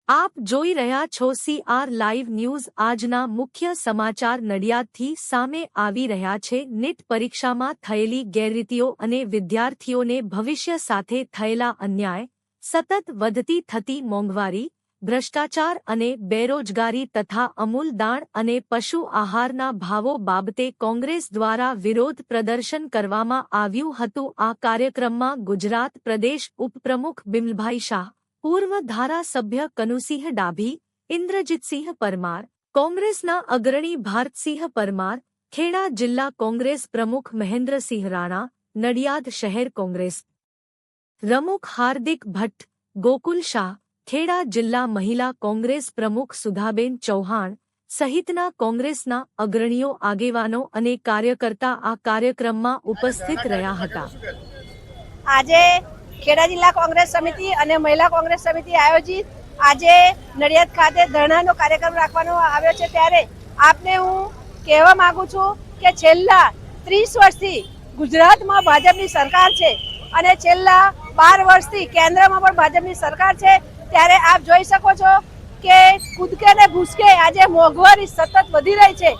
આપ જોઈ રહ્યા છો CR લાઈવ ન્યૂઝ। આજના મુખ્ય સમાચાર નડિયાદથી સામે આવી રહ્યા છે। નીટ પરીક્ષામાં થયેલી ગેરરીતિઓ અને વિદ્યાર્થીઓને ભવિષ્ય સાથે થયેલા અન્યાય, સતત વધતી થતી મોંઘવારી, ભ્રષ્ટાચાર અને બેરોજગારી તથા અમૂલ દાણ અને પશુ આહારના ભાવો બાબતે કોંગ્રેસ દ્વારા વિરોધ પ્રદર્શન કરવામાં આવ્યું હતું। આ કાર્યક્રમમાં ગુજરાત પ્રદેશ ઉપપ્રમુખ બિમલભાઈ શાહ, પૂર્વ ધારાસભ્ય કનુસિંહ ડાભી, ઇન્દ્રજીતસિંહ પરમાર, કોંગ્રેસના અગ્રણી ભારતસિંહ પરમાર, ખેડા જિલ્લા કોંગ્રેસ પ્રમુખ મહેન્દ્રસિંહ રાણા, નડિયાદ શહેર કોંગ્રેસ પ્રમુખ હાર્દિક ભટ્ટ, ગોકુલ શાહ, ખેડા જિલ્લા મહિલા કોંગ્રેસ પ્રમુખ સુધાબેન ચૌહાણ સહિતના કોંગ્રેસના અગ્રણીઓ, આગેવાનો અને કાર્યકર્તા આ કાર્યક્રમમાં ઉપસ્થિત રહ્યા હતા। આજે ખેડા જિલ્લા કોંગ્રેસ સમિતિ અને મહિલા કોંગ્રેસ સમિતિ આયોજિત આજે નડિયાદ ખાતે ધરણાનો કાર્યક્રમ રાખવાનો આવ્યો છે। ત્યારે આપને હું કહેવા માંગુ છું કે છેલ્લા 30 વર્ષથી ગુજરાતમાં ભાજપની સરકાર છે અને છેલ્લા 12 વર્ષથી કેન્દ્રમાં પણ ભાજપની સરકાર છે। ત્યારે આપ જોઈ શકો છો કે કૂદકે ને ભૂસકે આજે મોંઘવારી સતત વધી રહી છે।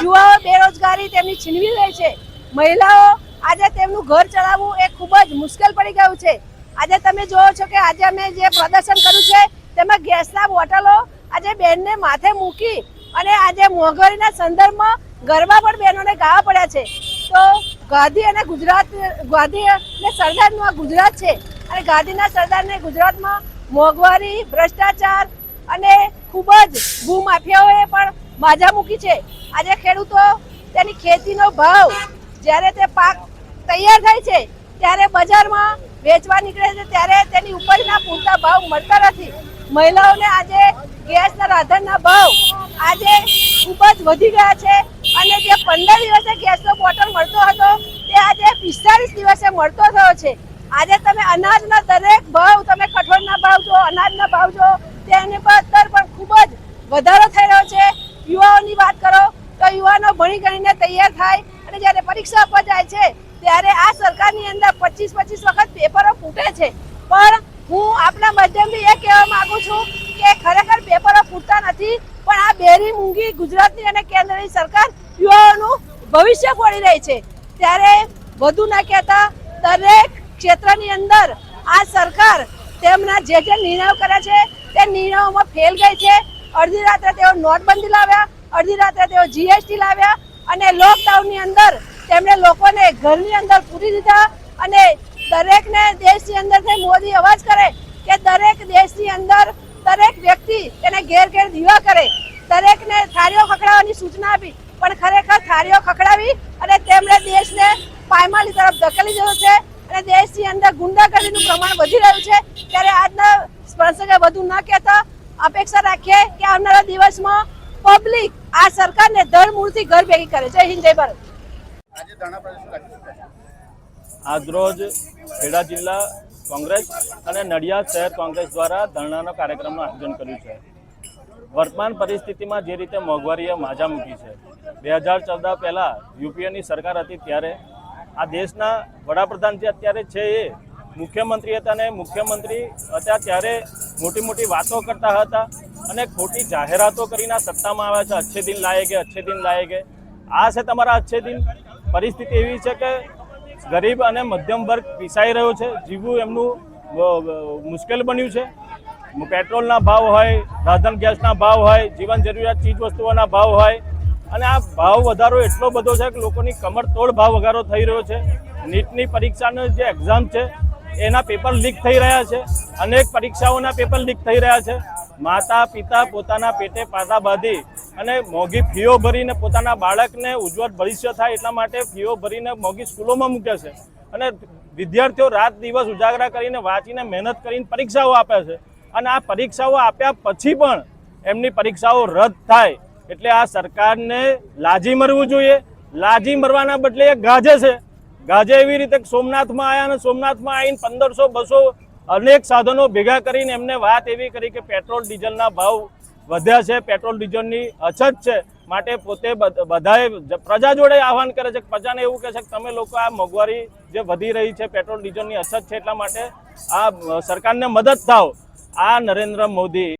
યુવાઓ બેરોજગારી તેમની છીનવી રહી છે। મહિલાઓ આજે તેમનું ઘર ચલાવવું એ ખૂબ જ મુશ્કેલ પડી ગયું છે। આજે તમે જોવો છો કે આજે અમે જે પ્રદર્શન કર્યું છે તેમાં ગેસના બોટલો આજે બેનને માથે મૂકી અને આજે મોંઘવારીના સંદર્ભમાં ગરબા પણ બહેનોને ગાવા પડ્યા છે। તો ગાંધી અને સરદારનું આ ગુજરાત છે અને ગાંધીના સરદારને ગુજરાતમાં મોંઘવારી, ભ્રષ્ટાચાર અને ખૂબ જ ભૂમાફિયાઓએ પણ માજા મૂકી છે। આજે ખેડૂતો તેની ખેતીનો ભાવ જ્યારે તે પાક તૈયાર થાય છે ત્યારે બજારમાં વેચવા નીકળે છે ત્યારે તેની ઉપરના પૂરતા ભાવ મળતા નથી। મહિલાઓને આજે ગેસના રાંધણના ભાવ આજે ખૂબ જ વધી ગયા છે અને જે 15 દિવસે ગેસનો બોટલ મળતો હતો તે આજે 45 દિવસે મળતો થયો છે। આજે તમે અનાજના દરેક ભાવ, તમે કઠોળના ભાવ જો, અનાજના ભાવ જો, તેની પર પણ ખૂબ જ વધારો થઈ રહ્યો છે। યુવાઓની વાત કરો તો યુવાનો ભણી ગણીને તૈયાર થાય અને જ્યારે પરીક્ષા આપવા જાય છે ત્યારે આ સરકારની અંદર 25 વખત પેપરો ફૂટે છે। પણ હું આપના માધ્યમથી એ કહેવા માંગુ છું કે ખરેખર પેપરો ફૂટતા નથી, પણ આ બેરી મૂંગી ગુજરાતની અને કેન્દ્રની સરકાર યુવાઓનું ભવિષ્ય ફોડી રહી છે। ત્યારે વધુ ના કહેતા દરેક ક્ષેત્રની અંદર આ સરકાર તેમના જે નિર્ણયો કર્યા છે તે નિર્ણયોમાં ફેલ ગઈ છે। અડધી રાત્રે તેઓ નોટબંધી લાવ્યા, અડધી રાત્રે તેઓ GST લાવ્યા અને લોકડાઉનની અંદર તેમણે લોકોને ઘરની અંદર પૂરી દીધા અને દરેકને દેશની અંદરથી મોદી અવાજ કરે કે દરેક દેશની અંદર દરેક વ્યક્તિ તેને ઘેર ઘેર દીવા કરે, દરેકને થાળીઓ ખખડાવવાની સૂચના આપી, પણ ખરેખર થાળીઓ ખખડાવી અને તેમણે દેશને પાયમાલી તરફ ધકેલી દીધો છે અને દેશની અંદર ગુંડાગર્દીનું પ્રમાણ વધી રહ્યું છે। ત્યારે આજના સ્પર્શકે વધુ ન કહેતા અપેક્ષા રાખીએ કે આવનારા દિવસમાં પબ્લિક આ સરકારને ધરમૂળથી ઘર ભેગી કરે। જય હિન્દ, જય ભારત। આજરોજ ખેડા જિલ્લા કોંગ્રેસ અને નડિયાદ શહેર કોંગ્રેસ દ્વારા ધરણાનો કાર્યક્રમનું આયોજન કર્યું છે। વર્તમાન પરિસ્થિતિમાં જે રીતે મોંઘવારીએ માજા મૂકી છે, 2014 પહેલાં યુપીએની સરકાર હતી ત્યારે આ દેશના વડાપ્રધાન જે અત્યારે છે એ મુખ્યમંત્રી હતા અને મુખ્યમંત્રી હતા ત્યારે મોટી મોટી વાતો કરતા હતા અને ખોટી જાહેરાતો કરીને સત્તામાં આવ્યા છે। અચ્છે દિન લાયેગે, અચ્છે દિન લાયેગે। આ છે તમારા અચ્છે દિન। પરિસ્થિતિ એવી છે કે ગરીબ અને મધ્યમ વર્ગ પીસાઈ રહ્યો છે, જીવવું એમનું મુશ્કેલ બન્યું છે। પેટ્રોલના ભાવ હોય, રાંધણ ગેસના ભાવ હોય, જીવન જરૂરિયાત ચીજ વસ્તુઓના ભાવ હોય અને આ ભાવ વધારો એટલો બધો છે કે લોકોની કમર તોડ ભાવ વધારો થઈ રહ્યો છે। નીટની પરીક્ષાનો જે એક્ઝામ છે એના પેપર લીક થઈ રહ્યા છે, અનેક પરીક્ષાઓના પેપર લીક થઈ રહ્યા છે। માતા પિતા પોતાના પેટે પાટા બાંધી અને મોંઘી ફીઓ ભરીને પોતાના બાળકને ઉજ્જવળ ભવિષ્ય થાય એટલા માટે ફીઓ ભરીને મોંઘી સ્કૂલોમાં મૂકે છે અને વિદ્યાર્થીઓ રાત દિવસ ઉજાગરા કરીને વાંચીને મહેનત કરીને પરીક્ષાઓ આપે છે અને આ પરીક્ષાઓ આપ્યા પછી પણ એમની પરીક્ષાઓ રદ થાય એટલે આ સરકારને લાજી મરવું જોઈએ। લાજી મરવાના બદલે એ ગાજે છે। ગાજે એવી રીતે સોમનાથમાં આવ્યા અને સોમનાથમાં આવીને 1500-200 અનેક સાધનો ભેગા કરીને એમને વાત એવી કરી કે પેટ્રોલ ડીઝલના ભાવ વધ્યા છે, પેટ્રોલ ડીઝલની અછત છે, માટે પોતે બધાએ પ્રજા જોડે આહવાન કરે છે, પ્રજાને એવું કહે છે કે તમે લોકો આ મોંઘવારી જે વધી રહી છે, પેટ્રોલ ડીઝલની અછત છે એટલા માટે આ સરકારને મદદ થાવ। આ નરેન્દ્ર મોદી